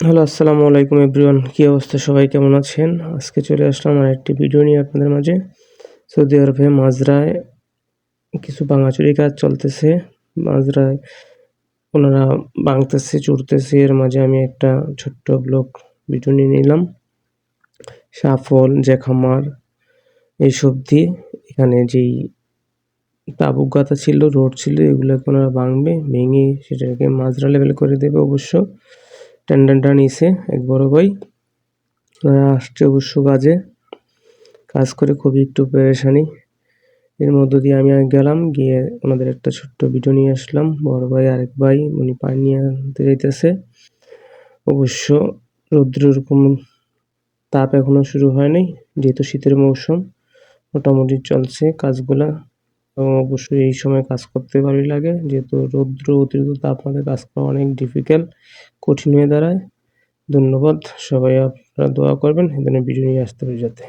Hello, আসসালামু আলাইকুম everyone. কি অবস্থা, সবাই কেমন আছেন? আজকে চলে আসলাম আরেকটি ভিডিও নিয়ে আপনাদের মাঝে। সৌদি আরবে মাজরায় কিছু ভাঙাচুরি কাজ চলতেছে। মাজরায় ওনারা ভাঙতেছে, চুরতেছে। এর মাঝে আমি একটা ছোট্ট ব্লগ ভিডিও নিয়ে নিলাম। শাফল, জ্যাখামার এইসব দিয়ে এখানে যেই তাবুক গাঁথা ছিল, রোড ছিল, এগুলোকে ওনারা ভাঙবে, ভেঙে সেটাকে মাজরা লেভেল করে দেবে। অবশ্য টেন্ডারটা নিছে এক বড় ভাই, ওরা আসছে অবশ্য কাজ করে খুবই একটু পেরেশানি। এর মধ্য দিয়ে আমি গেলাম, গিয়ে ওনাদের একটা ছোট্ট ভিডিও নিয়ে আসলাম। বড় ভাই আরেক ভাই উনি পানি নিয়ে আনতে যাইতেছে। অবশ্য রৌদ্র ওরকম তাপ এখনো শুরু হয়নি, যেহেতু শীতের মৌসুম মোটামুটি চলছে কাজগুলা। এবং অবশ্যই এই সময় কাজ করতে ভালোই লাগে, যেহেতু রৌদ্র অতিরিক্ত তাপমাত্রায় কাজ করা অনেক ডিফিকাল্ট, কঠিন হয়ে দাঁড়ায়। ধন্যবাদ, সবাই আপনারা দোয়া করবেন এই ধরনের ভিডিও নিয়ে আসতে পারি যাতে।